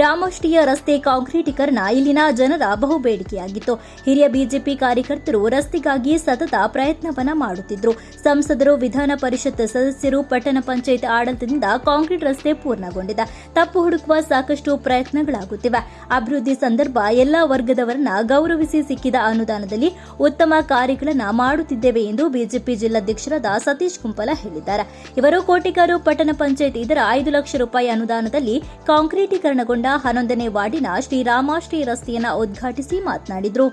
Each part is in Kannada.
ರಾಮಾಷ್ಟ್ರೀಯ ರಸ್ತೆ ಕಾಂಕ್ರೀಟೀಕರಣ ಇಲ್ಲಿನ ಜನರ ಬಹುಬೇಡಿಕೆಯಾಗಿತ್ತು. ಹಿರಿಯ ಬಿಜೆಪಿ ಕಾರ್ಯಕರ್ತರು ರಸ್ತೆಗಾಗಿ ಸತತ ಪ್ರಯತ್ನವನ್ನ ಮಾಡುತ್ತಿದ್ದರು. ಸಂಸದರು, ವಿಧಾನ ಪರಿಷತ್ ಸದಸ್ಯರು, ಪಟ್ಟಣ ಪಂಚಾಯತ್ ಆಡಳಿತದಿಂದ ಕಾಂಕ್ರೀಟ್ ರಸ್ತೆ ಪೂರ್ಣಗೊಂಡಿದೆ. ತಪ್ಪು ಹುಡುಕುವ ಸಾಕಷ್ಟು ಪ್ರಯತ್ನಗಳಾಗುತ್ತಿವೆ. ಅಭಿವೃದ್ಧಿ ಸಂದರ್ಭ ಎಲ್ಲಾ ವರ್ಗದವರನ್ನ ಗೌರವಿಸಿ ಸಿಕ್ಕಿದ ಅನುದಾನದಲ್ಲಿ ಉತ್ತಮ ಕಾರ್ಯಗಳನ್ನು ಮಾಡುತ್ತಿದ್ದೇವೆ ಎಂದು ಬಿಜೆಪಿ ಜಿಲ್ಲಾಧ್ಯಕ್ಷರಾದ ಸತೀಶ್ ಕುಂಪಲ ಹೇಳಿದ್ದಾರೆ. ಇವರು ಕೋಟಿಕಾರು ಪಟ್ಟಣ ಪಂಚಾಯತ್ ಇದರ 5 ಲಕ್ಷ ರೂಪಾಯಿ ಅನುದಾನದಲ್ಲಿ ಕಾಂಕ್ರೀಟೀಕರಣಗೊಂಡ 11ನೇ ವಾರ್ಡಿನ ಶ್ರೀರಾಮಾಷ್ಟ್ರೀಯ ರಸ್ತೆಯನ್ನು ಉದ್ಘಾಟಿಸಿ ಮಾತನಾಡಿದರು.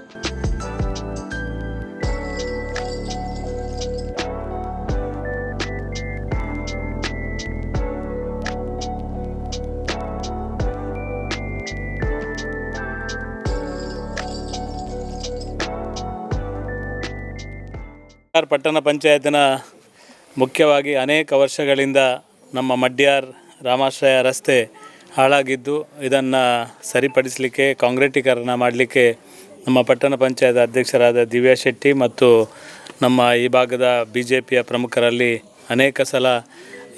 ಪಟ್ಟಣ ಪಂಚಾಯತಿನ ಮುಖ್ಯವಾಗಿ ಅನೇಕ ವರ್ಷಗಳಿಂದ ನಮ್ಮ ಮಡ್ಯಾರ್ ರಾಮಾಶ್ರಯ ರಸ್ತೆ ಹಾಳಾಗಿದ್ದು, ಇದನ್ನು ಸರಿಪಡಿಸಲಿಕ್ಕೆ ಕಾಂಕ್ರೀಟೀಕರಣ ಮಾಡಲಿಕ್ಕೆ ನಮ್ಮ ಪಟ್ಟಣ ಪಂಚಾಯತ್ ಅಧ್ಯಕ್ಷರಾದ ದಿವ್ಯಾ ಶೆಟ್ಟಿ ಮತ್ತು ನಮ್ಮ ಈ ಭಾಗದ BJPಯ ಪ್ರಮುಖರಲ್ಲಿ ಅನೇಕ ಸಲ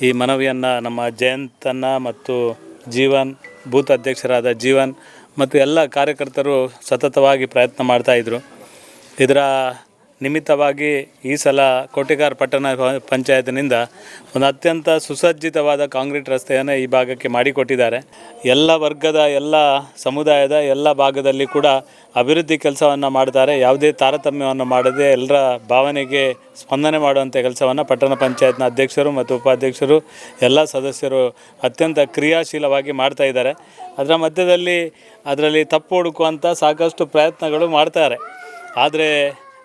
ಈ ಮನವಿಯನ್ನು ನಮ್ಮ ಜಯಂತನ್ನ ಮತ್ತು ಜೀವನ್, ಬೂತ್ ಅಧ್ಯಕ್ಷರಾದ ಜೀವನ್ ಮತ್ತು ಎಲ್ಲ ಕಾರ್ಯಕರ್ತರು ಸತತವಾಗಿ ಪ್ರಯತ್ನ ಮಾಡ್ತಾಯಿದ್ರು. ಇದರ ನಿಮಿತ್ತವಾಗಿ ಈ ಸಲ ಕೋಟಿಕಾರ್ ಪಟ್ಟಣ ಪಂಚಾಯತಿನಿಂದ ಒಂದು ಅತ್ಯಂತ ಸುಸಜ್ಜಿತವಾದ ಕಾಂಕ್ರೀಟ್ ರಸ್ತೆಯನ್ನು ಈ ಭಾಗಕ್ಕೆ ಮಾಡಿಕೊಟ್ಟಿದ್ದಾರೆ. ಎಲ್ಲ ವರ್ಗದ, ಎಲ್ಲ ಸಮುದಾಯದ, ಎಲ್ಲ ಭಾಗದಲ್ಲಿ ಕೂಡ ಅಭಿವೃದ್ಧಿ ಕೆಲಸವನ್ನು ಮಾಡ್ತಾರೆ. ಯಾವುದೇ ತಾರತಮ್ಯವನ್ನು ಮಾಡದೆ ಎಲ್ಲರ ಭಾವನೆಗೆ ಸ್ಪಂದನೆ ಮಾಡುವಂಥ ಕೆಲಸವನ್ನು ಪಟ್ಟಣ ಪಂಚಾಯತ್ನ ಅಧ್ಯಕ್ಷರು ಮತ್ತು ಉಪಾಧ್ಯಕ್ಷರು ಎಲ್ಲ ಸದಸ್ಯರು ಅತ್ಯಂತ ಕ್ರಿಯಾಶೀಲವಾಗಿ ಮಾಡ್ತಾ ಇದ್ದಾರೆ. ಅದರ ಮಧ್ಯದಲ್ಲಿ ಅದರಲ್ಲಿ ತಪ್ಪು ಹುಡುಕುವಂಥ ಸಾಕಷ್ಟು ಪ್ರಯತ್ನಗಳು ಮಾಡ್ತಾರೆ. ಆದರೆ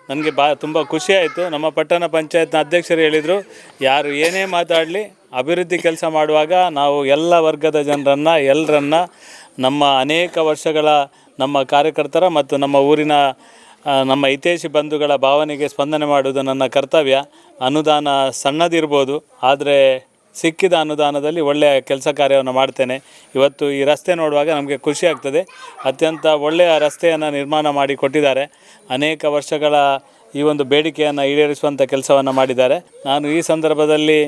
ನನಗೆ ತುಂಬ ಖುಷಿಯಾಯಿತು. ನಮ್ಮ ಪಟ್ಟಣ ಪಂಚಾಯತ್ನ ಅಧ್ಯಕ್ಷರು ಹೇಳಿದರು, ಯಾರು ಏನೇ ಮಾತಾಡಲಿ ಅಭಿವೃದ್ಧಿ ಕೆಲಸ ಮಾಡುವಾಗ ನಾವು ಎಲ್ಲ ವರ್ಗದ ಎಲ್ಲರನ್ನ ನಮ್ಮ ಅನೇಕ ವರ್ಷಗಳ ನಮ್ಮ ಕಾರ್ಯಕರ್ತರ ಮತ್ತು ನಮ್ಮ ಊರಿನ ನಮ್ಮ ಹಿತೈಷಿ ಬಂಧುಗಳ ಭಾವನೆಗೆ ಸ್ಪಂದನೆ ಮಾಡುವುದು ನನ್ನ ಕರ್ತವ್ಯ. ಅನುದಾನ ಸಣ್ಣದಿರ್ಬೋದು, ಆದರೆ ಸಿಕ್ಕಿದ ಅನುದಾನದಲ್ಲಿ ಒಳ್ಳೆಯ ಕೆಲಸ ಕಾರ್ಯವನ್ನು ಮಾಡ್ತೇನೆ. ಇವತ್ತು ಈ ರಸ್ತೆ ನೋಡುವಾಗ ನಮಗೆ ಖುಷಿ ಆಗ್ತದೆ. ಅತ್ಯಂತ ಒಳ್ಳೆಯ ರಸ್ತೆಯನ್ನು ನಿರ್ಮಾಣ ಮಾಡಿ ಕೊಟ್ಟಿದ್ದಾರೆ. ಅನೇಕ ವರ್ಷಗಳ ಈ ಒಂದು ಬೇಡಿಕೆಯನ್ನು ಈಡೇರಿಸುವಂಥ ಕೆಲಸವನ್ನು ಮಾಡಿದ್ದಾರೆ. ನಾನು ಈ ಸಂದರ್ಭದಲ್ಲಿ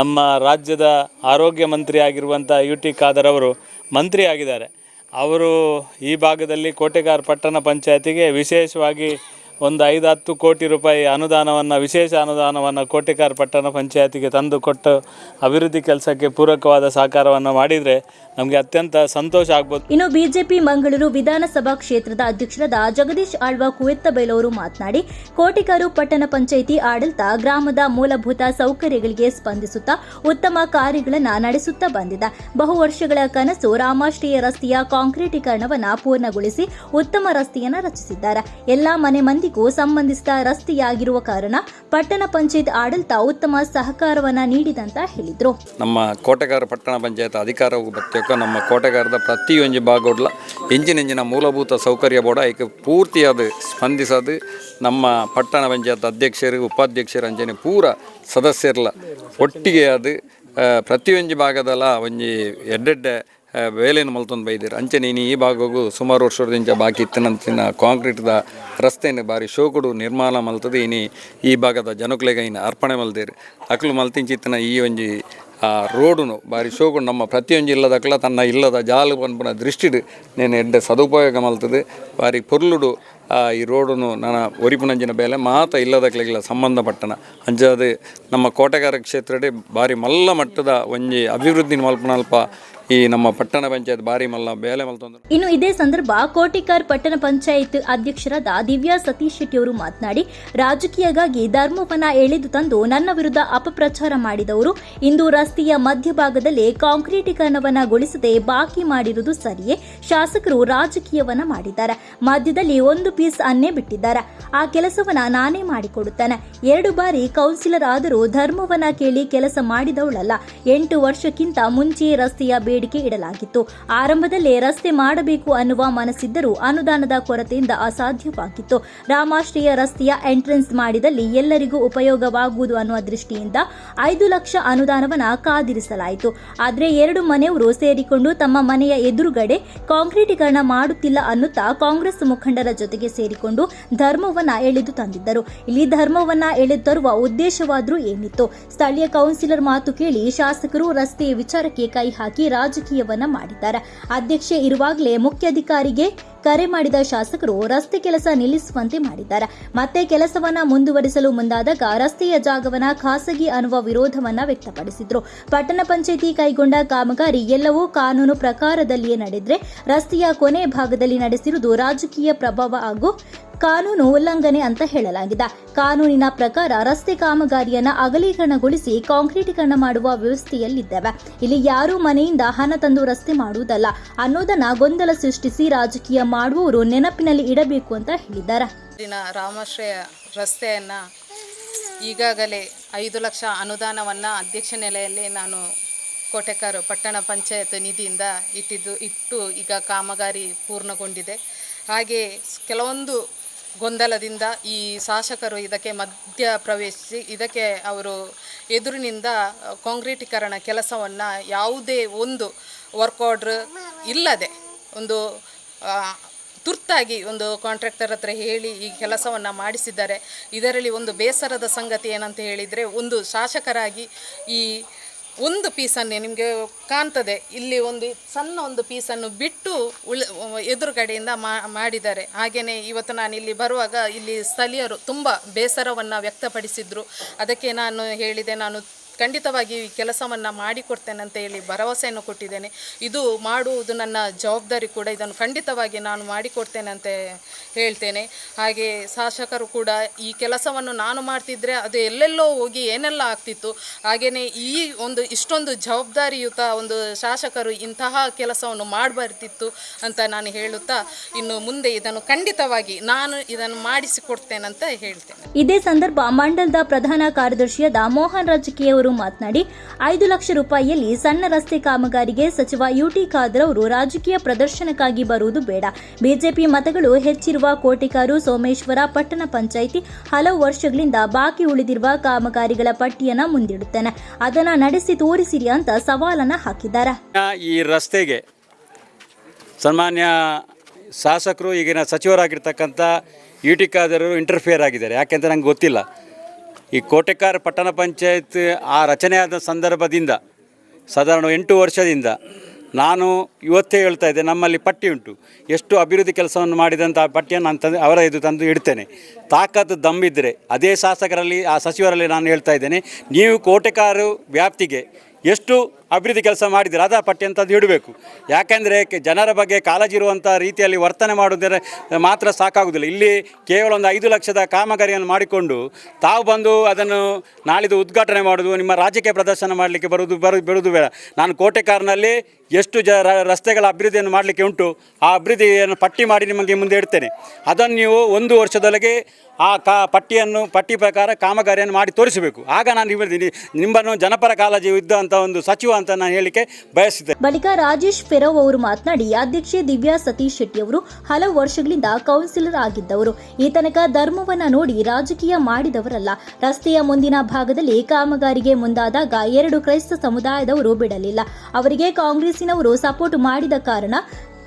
ನಮ್ಮ ರಾಜ್ಯದ ಆರೋಗ್ಯ ಮಂತ್ರಿ ಆಗಿರುವಂಥ UT ಖಾದರ್ ಅವರು ಮಂತ್ರಿ ಆಗಿದ್ದಾರೆ. ಅವರು ಈ ಭಾಗದಲ್ಲಿ ಕೋಟೆಗಾರ್ ಪಟ್ಟಣ ಪಂಚಾಯತಿಗೆ ವಿಶೇಷವಾಗಿ ಒಂದು 5-10 ಕೋಟಿ ರೂಪಾಯಿ ಅನುದಾನವನ್ನು, ವಿಶೇಷ ಅನುದಾನವನ್ನು ಕೋಟೆಕಾರ್ ಪಟ್ಟಣ ಪಂಚಾಯತಿಗೆ ತಂದು ಕೊಟ್ಟು ಅಭಿವೃದ್ಧಿ ಕೆಲಸಕ್ಕೆ ಪೂರಕವಾದ ಸಹಕಾರವನ್ನು ಮಾಡಿದರೆ ನಮಗೆ ಅತ್ಯಂತ ಸಂತೋಷ ಆಗ್ಬೋದು. ಇನ್ನು ಬಿಜೆಪಿ ಮಂಗಳೂರು ವಿಧಾನಸಭಾ ಕ್ಷೇತ್ರದ ಅಧ್ಯಕ್ಷರಾದ ಜಗದೀಶ್ ಆಳ್ವ ಕುವೆತ್ತಬೈಲವರು ಮಾತನಾಡಿ, ಕೋಟಿಕಾರು ಪಟ್ಟಣ ಪಂಚಾಯಿತಿ ಆಡಳಿತ ಗ್ರಾಮದ ಮೂಲಭೂತ ಸೌಕರ್ಯಗಳಿಗೆ ಸ್ಪಂದಿಸುತ್ತಾ ಉತ್ತಮ ಕಾರ್ಯಗಳನ್ನು ನಡೆಸುತ್ತಾ ಬಂದಿದೆ. ಬಹು ವರ್ಷಗಳ ಕನಸು ರಾಮಾಷ್ಟ್ರೀಯ ರಸ್ತೆಯ ಕಾಂಕ್ರೀಟೀಕರಣವನ್ನು ಪೂರ್ಣಗೊಳಿಸಿ ಉತ್ತಮ ರಸ್ತೆಯನ್ನು ರಚಿಸಿದ್ದಾರೆ. ಎಲ್ಲಾ ಮನೆ ಮಂದಿಗೂ ಸಂಬಂಧಿಸಿದ ರಸ್ತೆಯಾಗಿರುವ ಕಾರಣ ಪಟ್ಟಣ ಪಂಚಾಯತ್ ಆಡಳಿತ ಉತ್ತಮ ಸಹಕಾರವನ್ನು ನೀಡಿದಂತ ಹೇಳಿದರು. ನಮ್ಮ ಕೋಟೆಗಾರ ಪಟ್ಟಣ ಪಂಚಾಯತ್ ಅಧಿಕಾರವು ಬರ್ತೇವೆ ನಮ್ಮ ಕೋಟೆಗಾರದ ಪ್ರತಿಯೊಂದು ಭಾಗಡ್ಲ ಎಂಚಿನ ಮೂಲಭೂತ ಸೌಕರ್ಯ ಬೋಡ ಈಗ ಪೂರ್ತಿಯಾದ ಸ್ಪಂದಿಸದು ನಮ್ಮ ಪಟ್ಟಣ ಪಂಚಾಯತ್ ಅಧ್ಯಕ್ಷರು, ಉಪಾಧ್ಯಕ್ಷರು ಅಂಚನೆ ಪೂರ ಸದಸ್ಯರ್ಲ ಒಟ್ಟಿಗೆ ಅದು ಪ್ರತಿಯೊಂದು ಭಾಗದಲ್ಲ ಒಂಜಿ ಎಡ್ಡೆಡ್ಡೆ ವೇಲೆಯನ್ನು ಮಲ್ತೊಂದು ಬೈದಿರು. ಅಂಚನೆ ಈ ಭಾಗಗೂ ಸುಮಾರು ವರ್ಷದಿಂದ ಬಾಕಿ ಇತ್ತಿನ ಕಾಂಕ್ರೀಟ್ದ ರಸ್ತೆಯನ್ನು ಬಾರಿ ಶೋಕುಡು ನಿರ್ಮಾಣ ಮಲ್ತದೆ. ಈ ಭಾಗದ ಜನಕ್ಲೆಗೆ ಅರ್ಪಣೆ ಮಲ್ದಿರು ಅಕ್ಲು ಮಲ್ತಿಂಚಿತ್ತಿನ ಈ ಒಂಜಿ ರೋಡುನು ಬಾರಿ ಶೋಕುಡು ನಮ್ಮ ಪ್ರತಿಯೊಂದು ಇಲ್ಲದಕ್ಲ ತನ್ನ ಇಲ್ಲದ ಜಾಲು ಪನ್ಪುನ ದೃಷ್ಟಿಡು నేను ಎಡ್ಡೆ ಸದುಪಯೋಗ ಮಲ್ತದೆ. ಬಾರಿ ಪೊರ್ಲುಡು ಈ ರೋಡುನು ನನ್ನ ಒರಿಪುನಂಜಿನ ಬೇಲೆ ಮಾತ ಇಲ್ಲದಕ್ಲೆಲ್ಲ ಸಂಬಂಧಪಟ್ಟನ ಅಂಚದು ನಮ್ಮ ಕೋಟೆಗಾರ ಕ್ಷೇತ್ರಡೆ ಬಾರಿ ಮಲ್ಲ ಮಟ್ಟದ ಒಂಜಿ ಅಭಿವೃದ್ಧಿ ಮಲ್ಪನಲ್ಪ ಈ ನಮ್ಮ ಪಟ್ಟಣ ಪಂಚಾಯತ್ ಬಾರಿ ಮಲ್ಲ ಬೇಲೆ ಮಲ್ತೊಂದು. ಇನ್ನು ಇದೇ ಸಂದರ್ಭ ಕೋಟಿಕಾರ್ ಪಟ್ಟಣ ಪಂಚಾಯತ್ ಅಧ್ಯಕ್ಷರಾದ ದಿವ್ಯಾ ಸತೀಶ್ ಶೆಟ್ಟಿ ಅವರು ಮಾತನಾಡಿ, ರಾಜಕೀಯಗಾಗಿ ಧರ್ಮವನ್ನ ಎಳೆದು ತಂದು ನನ್ನ ವಿರುದ್ಧ ಅಪಪ್ರಚಾರ ಮಾಡಿದವರು ಇಂದು ರಸ್ತೆಯ ಮಧ್ಯಭಾಗದಲ್ಲಿ ಕಾಂಕ್ರೀಟೀಕರಣವನ್ನಗೊಳಿಸದೆ ಬಾಕಿ ಮಾಡಿರುವುದು ಸರಿಯೇ? ಶಾಸಕರು ರಾಜಕೀಯವನ್ನ ಮಾಡಿದ್ದಾರೆ, ಮಧ್ಯದಲ್ಲಿ ಒಂದು ಪೀಸ್ ಅನ್ನೇ ಬಿಟ್ಟಿದ್ದಾರೆ. ಆ ಕೆಲಸವನ್ನ ನಾನೇ ಮಾಡಿಕೊಡುತ್ತೇನೆ. 2 ಬಾರಿ ಕೌನ್ಸಿಲರ್ ಆದರೂ ಧರ್ಮವನ್ನ ಕೇಳಿ ಕೆಲಸ ಮಾಡಿದವಳಲ್ಲ. 8 ವರ್ಷಕ್ಕಿಂತ ಮುಂಚೆ ರಸ್ತೆಯ ಬೇಡಿಕೆ ಇಡಲಾಗಿತ್ತು. ಆರಂಭದಲ್ಲೇ ರಸ್ತೆ ಮಾಡಬೇಕು ಅನ್ನುವ ಮನಸ್ಸಿದ್ದರೂ ಅನುದಾನದ ಕೊರತೆಯಿಂದ ಅಸಾಧ್ಯವಾಗಿತ್ತು. ರಾಮಾಷ್ಟ್ರೀಯ ರಸ್ತೆಯ ಎಂಟ್ರೆನ್ಸ್ ಮಾಡಿದಲ್ಲಿ ಎಲ್ಲರಿಗೂ ಉಪಯೋಗವಾಗುವುದು ಅನ್ನುವ ದೃಷ್ಟಿಯಿಂದ 5 ಲಕ್ಷ ಅನುದಾನವನ್ನು ಕಾದಿರಿಸಲಾಯಿತು. ಆದರೆ 2 ಮನೆಯವರು ಸೇರಿಕೊಂಡು ತಮ್ಮ ಮನೆಯ ಎದುರುಗಡೆ ಕಾಂಕ್ರೀಟೀಕರಣ ಮಾಡುತ್ತಿಲ್ಲ ಅನ್ನುತ್ತಾ ಕಾಂಗ್ರೆಸ್ ಮುಖಂಡರ ಜೊತೆಗೆ ಸೇರಿಕೊಂಡು ಧರ್ಮವನ್ನ ಎಳೆದು ತಂದಿದ್ದರು. ಇಲ್ಲಿ ಧರ್ಮವನ್ನ ಎಳೆದು ತರುವ ಉದ್ದೇಶವಾದರೂ ಏನಿತ್ತು? ಸ್ಥಳೀಯ ಕೌನ್ಸಿಲರ್ ಮಾತು ಕೇಳಿ ಶಾಸಕರು ರಸ್ತೆಯ ವಿಚಾರಕ್ಕೆ ಕೈ ಹಾಕಿ ರಾಜಕೀಯವನ್ನ ಮಾಡಿದ್ದಾರೆ. ಅಧ್ಯಕ್ಷೆ ಇರುವಾಗಲೇ ಮುಖ್ಯಾಧಿಕಾರಿಗೆ ಕರೆ ಮಾಡಿದ ಶಾಸಕರು ರಸ್ತೆ ಕೆಲಸ ನಿಲ್ಲಿಸುವಂತೆ ಮಾಡಿದ್ದಾರೆ. ಮತ್ತೆ ಕೆಲಸವನ್ನ ಮುಂದುವರಿಸಲು ಮುಂದಾದಾಗ ರಸ್ತೆಯ ಜಾಗವನ್ನ ಖಾಸಗಿ ಅನ್ನುವ ವಿರೋಧವನ್ನ ವ್ಯಕ್ತಪಡಿಸಿದ್ರು. ಪಟ್ಟಣ ಪಂಚಾಯಿತಿ ಕೈಗೊಂಡ ಕಾಮಗಾರಿ ಎಲ್ಲವೂ ಕಾನೂನು ಪ್ರಕಾರದಲ್ಲಿಯೇ ನಡೆದ್ರೆ ರಸ್ತೆಯ ಕೊನೆ ಭಾಗದಲ್ಲಿ ನಡೆಸಿರುವುದು ರಾಜಕೀಯ ಪ್ರಭಾವ ಹಾಗೂ ಕಾನೂನು ಉಲ್ಲಂಘನೆ ಅಂತ ಹೇಳಲಾಗಿದೆ. ಕಾನೂನಿನ ಪ್ರಕಾರ ರಸ್ತೆ ಕಾಮಗಾರಿಯನ್ನ ಅಗಲೀಕರಣಗೊಳಿಸಿ ಕಾಂಕ್ರೀಟೀಕರಣ ಮಾಡುವ ವ್ಯವಸ್ಥೆಯಲ್ಲಿದ್ದೇವೆ. ಇಲ್ಲಿ ಯಾರೂ ಮನೆಯಿಂದ ಹಣ ತಂದು ರಸ್ತೆ ಮಾಡುವುದಲ್ಲ ಅನ್ನೋದನ್ನ ಗೊಂದಲ ಸೃಷ್ಟಿಸಿ ರಾಜಕೀಯ ಮಾಡುವವರು ನೆನಪಿನಲ್ಲಿ ಇಡಬೇಕು ಅಂತ ಹೇಳಿದ್ದಾರೆ. ರಾಮಾಶ್ರಯ ರಸ್ತೆಯನ್ನು ಈಗಾಗಲೇ 5 ಲಕ್ಷ ಅನುದಾನವನ್ನು ಅಧ್ಯಕ್ಷ ನೆಲೆಯಲ್ಲಿ ನಾನು ಕೋಟೆಕಾರು ಪಟ್ಟಣ ಪಂಚಾಯತ್ ನಿಧಿಯಿಂದ ಇಟ್ಟು ಈಗ ಕಾಮಗಾರಿ ಪೂರ್ಣಗೊಂಡಿದೆ. ಹಾಗೆ ಕೆಲವೊಂದು ಗೊಂದಲದಿಂದ ಈ ಶಾಸಕರು ಇದಕ್ಕೆ ಮಧ್ಯ ಪ್ರವೇಶಿಸಿ ಇದಕ್ಕೆ ಅವರು ಎದುರಿನಿಂದ ಕಾಂಕ್ರೀಟೀಕರಣ ಕೆಲಸವನ್ನು ಯಾವುದೇ ಒಂದು ವರ್ಕ್ ಆರ್ಡ್ರ್ ಇಲ್ಲದೆ ಒಂದು ತುರ್ತಾಗಿ ಒಂದು ಕಾಂಟ್ರಾಕ್ಟರ್ ಹತ್ರ ಹೇಳಿ ಈ ಕೆಲಸವನ್ನು ಮಾಡಿಸಿದ್ದಾರೆ. ಇದರಲ್ಲಿ ಒಂದು ಬೇಸರದ ಸಂಗತಿ ಏನಂತ ಹೇಳಿದರೆ, ಒಂದು ಶಾಸಕರಾಗಿ ಈ ಒಂದು ಪೀಸನ್ನೇ ನಿಮಗೆ ಕಾಣ್ತದೆ, ಇಲ್ಲಿ ಒಂದು ಪೀಸನ್ನು ಬಿಟ್ಟು ಎದುರುಗಡೆಯಿಂದ ಮಾಡಿದ್ದಾರೆ. ಹಾಗೆಯೇ ಇವತ್ತು ನಾನು ಇಲ್ಲಿ ಬರುವಾಗ ಇಲ್ಲಿ ಸ್ಥಳೀಯರು ತುಂಬ ಬೇಸರವನ್ನು ವ್ಯಕ್ತಪಡಿಸಿದರು. ಅದಕ್ಕೆ ನಾನು ಹೇಳಿದೆ, ನಾನು ಖಂಡಿತವಾಗಿ ಈ ಕೆಲಸವನ್ನು ಮಾಡಿಕೊಡ್ತೇನೆ ಅಂತ ಹೇಳಿ ಭರವಸೆಯನ್ನು ಕೊಟ್ಟಿದ್ದೇನೆ. ಇದು ಮಾಡುವುದು ನನ್ನ ಜವಾಬ್ದಾರಿ ಕೂಡ, ಇದನ್ನು ಖಂಡಿತವಾಗಿ ನಾನು ಮಾಡಿಕೊಡ್ತೇನೆ ಅಂತ ಹೇಳ್ತೇನೆ. ಹಾಗೆ ಶಾಸಕರು ಕೂಡ ಈ ಕೆಲಸವನ್ನು ನಾನು ಮಾಡ್ತಿದ್ರೆ ಅದು ಎಲ್ಲೆಲ್ಲೋ ಹೋಗಿ ಏನೆಲ್ಲ ಆಗ್ತಿತ್ತು. ಹಾಗೆಯೇ ಈ ಇಷ್ಟೊಂದು ಜವಾಬ್ದಾರಿಯುತ ಒಂದು ಶಾಸಕರು ಇಂತಹ ಕೆಲಸವನ್ನು ಮಾಡಬಾರ್ದಿತ್ತು ಅಂತ ನಾನು ಹೇಳುತ್ತಾ, ಇನ್ನು ಮುಂದೆ ಇದನ್ನು ಖಂಡಿತವಾಗಿ ನಾನು ಇದನ್ನು ಮಾಡಿಸಿಕೊಡ್ತೇನೆ ಅಂತ ಹೇಳ್ತೇನೆ. ಇದೇ ಸಂದರ್ಭ ಮಂಡಲದ ಪ್ರಧಾನ ಕಾರ್ಯದರ್ಶಿಯಾದ ಮೋಹನ್ ರಾಜಕೀಯ ಮಾತನಾಡಿ 5 ಲಕ್ಷ ರೂಪಾಯಿಯಲ್ಲಿ ಸಣ್ಣ ರಸ್ತೆ ಕಾಮಗಾರಿಗೆ ಸಚಿವ ಯುಟಿ ಖಾದರ್ ಅವರು ರಾಜಕೀಯ ಪ್ರದರ್ಶನಕ್ಕಾಗಿ ಬರುವುದು ಬೇಡ. ಬಿಜೆಪಿ ಮತಗಳು ಹೆಚ್ಚಿರುವ ಕೋಟೆಕಾರು ಸೋಮೇಶ್ವರ ಪಟ್ಟಣ ಪಂಚಾಯಿತಿ ಹಲವು ವರ್ಷಗಳಿಂದ ಬಾಕಿ ಉಳಿದಿರುವ ಕಾಮಗಾರಿಗಳ ಪಟ್ಟಿಯನ್ನ ಮುಂದಿಡುತ್ತೇನೆ, ಅದನ್ನ ನಡೆಸಿ ತೋರಿಸಿರಿ ಅಂತ ಸವಾಲನ್ನ ಹಾಕಿದ್ದಾರೆ. ಈ ರಸ್ತೆಗೆ ಸನ್ಮಾನ್ಯ ಶಾಸಕರು ಈಗಿನ ಸಚಿವರಾಗಿರ್ತಕ್ಕಂಥ ಯುಟಿ ಖಾದರ್ ಇಂಟರ್ಫಿಯರ್ ಆಗಿದ್ದಾರೆ. ಯಾಕೆಂತ ನಂಗೆ ಗೊತ್ತಿಲ್ಲ. ಈ ಕೋಟೆಕಾರ್ ಪಟ್ಟಣ ಪಂಚಾಯತ್ ಆ ರಚನೆಯಾದ ಸಂದರ್ಭದಿಂದ ಸಾಧಾರಣ 8 ವರ್ಷದಿಂದ ನಾನು ಇವತ್ತೇ ಹೇಳ್ತಾ ಇದ್ದೆ, ನಮ್ಮಲ್ಲಿ ಪಟ್ಟಿ ಉಂಟು, ಎಷ್ಟು ಅಭಿವೃದ್ಧಿ ಕೆಲಸವನ್ನು ಮಾಡಿದಂಥ ಆ ಪಟ್ಟಿಯನ್ನು ನಾನು ಅವರ ಇದು ತಂದು ಇಡ್ತೇನೆ. ತಾಕತ್ತು ದಮ್ಮಿದ್ದರೆ ಅದೇ ಶಾಸಕರಲ್ಲಿ ಆ ಸಚಿವರಲ್ಲಿ ನಾನು ಹೇಳ್ತಾ ಇದ್ದೇನೆ, ನೀವು ಕೋಟೆಕಾರು ವ್ಯಾಪ್ತಿಗೆ ಎಷ್ಟು ಅಭಿವೃದ್ಧಿ ಕೆಲಸ ಮಾಡಿದರೆ ಅದರ ಪಟ್ಟಿ ಅಂತದ್ದು ಇಡಬೇಕು. ಯಾಕೆಂದರೆ ಜನರ ಬಗ್ಗೆ ಕಾಳಜಿ ಇರುವಂಥ ರೀತಿಯಲ್ಲಿ ವರ್ತನೆ ಮಾಡುವುದರ ಮಾತ್ರ ಸಾಕಾಗುವುದಿಲ್ಲ. ಇಲ್ಲಿ ಕೇವಲ ಒಂದು 5 ಲಕ್ಷದ ಕಾಮಗಾರಿಯನ್ನು ಮಾಡಿಕೊಂಡು ತಾವು ಬಂದು ಅದನ್ನು ನಾಳಿದ್ದು ಉದ್ಘಾಟನೆ ಮಾಡೋದು, ನಿಮ್ಮ ರಾಜಕೀಯ ಪ್ರದರ್ಶನ ಮಾಡಲಿಕ್ಕೆ ಬರುವುದು ಬೇಡ. ನಾನು ಕೋಟೆಕಾರ್ನಲ್ಲಿ ಎಷ್ಟು ರಸ್ತೆಗಳ ಅಭಿವೃದ್ಧಿಯನ್ನು ಮಾಡಲಿಕ್ಕೆ ಉಂಟು ಆ ಅಭಿವೃದ್ಧಿಯನ್ನು ಪಟ್ಟಿ ಮಾಡಿ ನಿಮಗೆ ಮುಂದೆ ಇಡ್ತೇನೆ. ಅದನ್ನು ನೀವು 1 ವರ್ಷದೊಳಗೆ ಆ ಪಟ್ಟಿ ಪ್ರಕಾರ ಕಾಮಗಾರಿಯನ್ನು ಮಾಡಿ ತೋರಿಸಬೇಕು. ಆಗ ನಾನು ನಿಮ್ಮನ್ನು ಜನಪರ ಕಾಳಜಿ ಇದ್ದಂಥ ಒಂದು ಸಚಿವ ಅಂತ ನಾನು ಹೇಳಿಕೆ ಬಯಸಿದ್ದೆ. ಬಳಿಕ ರಾಜೇಶ್ ಫೆರೋವ್ ಅವರು ಮಾತನಾಡಿ, ಅಧ್ಯಕ್ಷೆ ದಿವ್ಯಾ ಸತೀಶ್ ಶೆಟ್ಟಿ ಅವರು ಹಲವು ವರ್ಷಗಳಿಂದ ಕೌನ್ಸಿಲರ್ ಆಗಿದ್ದವರು. ಈ ತನಕ ಧರ್ಮವನ್ನ ನೋಡಿ ರಾಜಕೀಯ ಮಾಡಿದವರಲ್ಲ. ರಸ್ತೆಯ ಮುಂದಿನ ಭಾಗದಲ್ಲಿ ಕಾಮಗಾರಿಗೆ ಮುಂದಾದಾಗ 2 ಕ್ರೈಸ್ತ ಸಮುದಾಯದವರು ಬಿಡಲಿಲ್ಲ. ಅವರಿಗೆ ಕಾಂಗ್ರೆಸ್ಸಿನವರು ಸಪೋರ್ಟ್ ಮಾಡಿದ ಕಾರಣ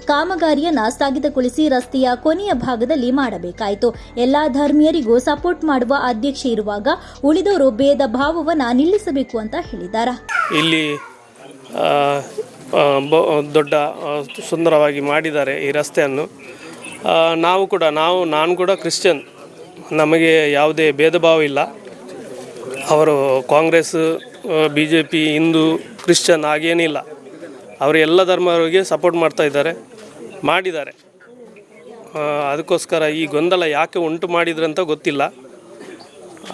ಕಾಮಗಾರಿಯನ್ನ ಸ್ಥಗಿತಗೊಳಿಸಿ ರಸ್ತೆಯ ಕೊನೆಯ ಭಾಗದಲ್ಲಿ ಮಾಡಬೇಕಾಯಿತು. ಎಲ್ಲಾ ಧರ್ಮೀಯರಿಗೂ ಸಪೋರ್ಟ್ ಮಾಡುವ ಅಧ್ಯಕ್ಷೆ ಇರುವಾಗ ಉಳಿದವರು ಭೇದ ಭಾವವನ್ನ ನಿಲ್ಲಿಸಬೇಕು ಅಂತ ಹೇಳಿದ್ದಾರೆ. ಇಲ್ಲಿ ದೊಡ್ಡ ಸುಂದರವಾಗಿ ಮಾಡಿದ್ದಾರೆ ಈ ರಸ್ತೆಯನ್ನು. ನಾನು ಕೂಡ ಕ್ರಿಶ್ಚಿಯನ್, ನಮಗೆ ಯಾವುದೇ ಭೇದ ಭಾವ ಇಲ್ಲ. ಅವರು ಕಾಂಗ್ರೆಸ್, BJP, ಹಿಂದೂ, ಕ್ರಿಶ್ಚಿಯನ್ ಹಾಗೇನಿಲ್ಲ. ಅವರು ಎಲ್ಲ ಧರ್ಮವರಿಗೆ ಸಪೋರ್ಟ್ ಮಾಡಿದ್ದಾರೆ. ಅದಕ್ಕೋಸ್ಕರ ಈ ಗೊಂದಲ ಯಾಕೆ ಉಂಟು ಮಾಡಿದ್ರಂತ ಗೊತ್ತಿಲ್ಲ.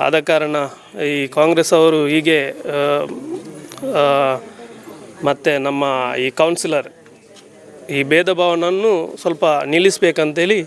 ಆದ ಕಾರಣ ಈ ಕಾಂಗ್ರೆಸ್ ಅವರು ಹೀಗೆ ಮತ್ತು ನಮ್ಮ ಈ ಕೌನ್ಸಿಲರ್ ಈ ಭೇದ ಭಾವನನ್ನು ಸ್ವಲ್ಪ ನಿಲ್ಲಿಸಬೇಕಂತೇಳಿ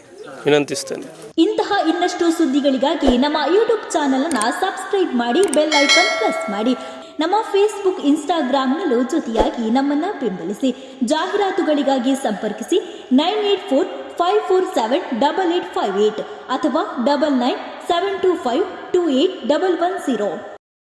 ವಿನಂತಿಸ್ತೇನೆ. ಇಂತಹ ಇನ್ನಷ್ಟು ಸುದ್ದಿಗಳಿಗಾಗಿ ನಮ್ಮ ಯೂಟ್ಯೂಬ್ ಚಾನಲ್ ಅನ್ನು ಸಬ್ಸ್ಕ್ರೈಬ್ ಮಾಡಿ, ಬೆಲ್ ಐಕಾನ್ ಪ್ರೆಸ್ ಮಾಡಿ. ನಮ್ಮ ಫೇಸ್ಬುಕ್, ಇನ್ಸ್ಟಾಗ್ರಾಮ್ನಲ್ಲೂ ಜೊತೆಯಾಗಿ ನಮ್ಮನ್ನು ಬೆಂಬಲಿಸಿ. ಜಾಹೀರಾತುಗಳಿಗಾಗಿ ಸಂಪರ್ಕಿಸಿ 9845478858 ಅಥವಾ 9972528110.